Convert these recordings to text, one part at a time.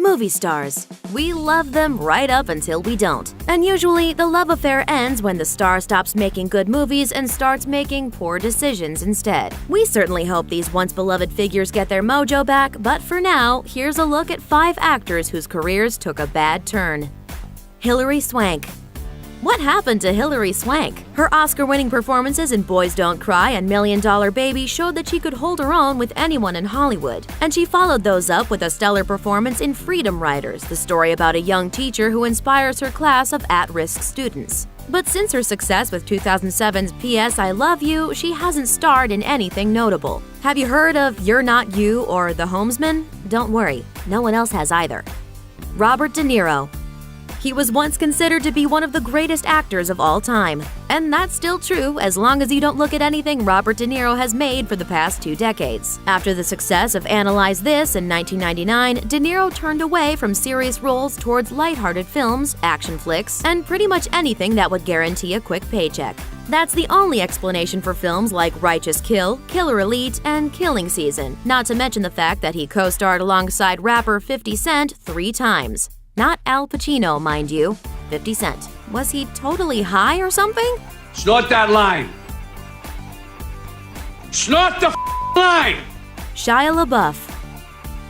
Movie stars. We love them right up until we don't. And usually, the love affair ends when the star stops making good movies and starts making poor decisions instead. We certainly hope these once-beloved figures get their mojo back, but for now, here's a look at 5 actors whose careers took a bad turn. Hilary Swank. What happened to Hilary Swank? Her Oscar-winning performances in Boys Don't Cry and $1 Million Baby showed that she could hold her own with anyone in Hollywood. And she followed those up with a stellar performance in Freedom Writers, the story about a young teacher who inspires her class of at-risk students. But since her success with 2007's P.S. I Love You, she hasn't starred in anything notable. Have you heard of You're Not You or The Homesman? Don't worry, no one else has either. Robert De Niro. He was once considered to be one of the greatest actors of all time. And that's still true as long as you don't look at anything Robert De Niro has made for the past 2 decades. After the success of Analyze This in 1999, De Niro turned away from serious roles towards lighthearted films, action flicks, and pretty much anything that would guarantee a quick paycheck. That's the only explanation for films like Righteous Kill, Killer Elite, and Killing Season, not to mention the fact that he co-starred alongside rapper 50 Cent 3 times. Not Al Pacino, mind you. 50 Cent. Was he totally high or something? Snort that line. Snort the line! Shia LaBeouf.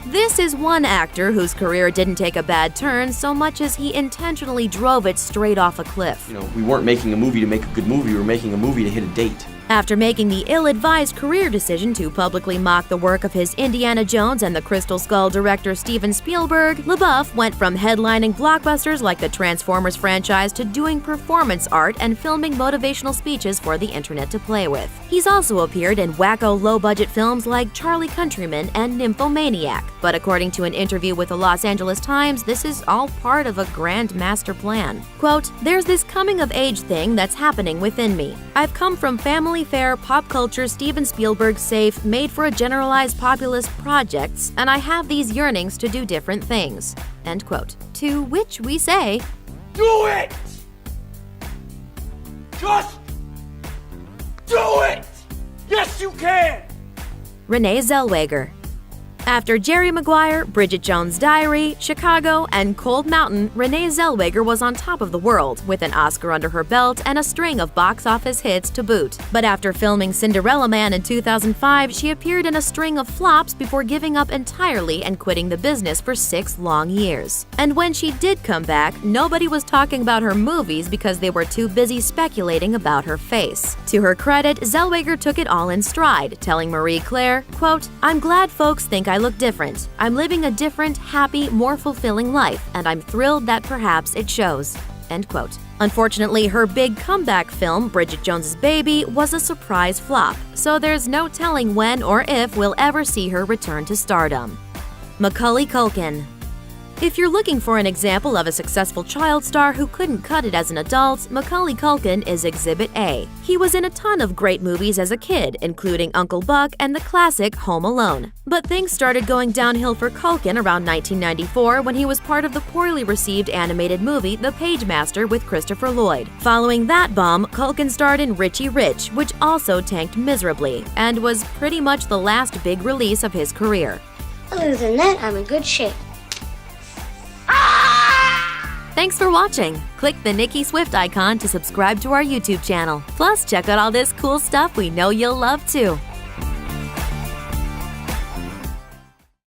This is one actor whose career didn't take a bad turn so much as he intentionally drove it straight off a cliff. We weren't making a movie to make a good movie, we were making a movie to hit a date. After making the ill-advised career decision to publicly mock the work of his Indiana Jones and the Crystal Skull director Steven Spielberg, LaBeouf went from headlining blockbusters like the Transformers franchise to doing performance art and filming motivational speeches for the internet to play with. He's also appeared in wacko low-budget films like Charlie Countryman and Nymphomaniac, but according to an interview with the Los Angeles Times, this is all part of a grand master plan. Quote, "There's this coming-of-age thing that's happening within me. I've come from family fare, pop culture, Steven Spielberg safe, made for a generalized populist projects, and I have these yearnings to do different things." End quote. To which we say, Do it! Just do it! Yes, you can! Renee Zellweger. After Jerry Maguire, Bridget Jones' Diary, Chicago, and Cold Mountain, Renee Zellweger was on top of the world, with an Oscar under her belt and a string of box office hits to boot. But after filming Cinderella Man in 2005, she appeared in a string of flops before giving up entirely and quitting the business for 6 long years. And when she did come back, nobody was talking about her movies because they were too busy speculating about her face. To her credit, Zellweger took it all in stride, telling Marie Claire, quote, "I'm glad folks think I look different. I'm living a different, happy, more fulfilling life, and I'm thrilled that perhaps it shows." End quote. Unfortunately, her big comeback film, Bridget Jones' Baby, was a surprise flop, so there's no telling when or if we'll ever see her return to stardom. Macaulay Culkin. If you're looking for an example of a successful child star who couldn't cut it as an adult, Macaulay Culkin is Exhibit A. He was in a ton of great movies as a kid, including Uncle Buck and the classic Home Alone. But things started going downhill for Culkin around 1994 when he was part of the poorly received animated movie The Pagemaster with Christopher Lloyd. Following that bomb, Culkin starred in Richie Rich, which also tanked miserably, and was pretty much the last big release of his career. Other than that, I'm in good shape. Thanks for watching! Click the Nicki Swift icon to subscribe to our YouTube channel. Plus, check out all this cool stuff we know you'll love too.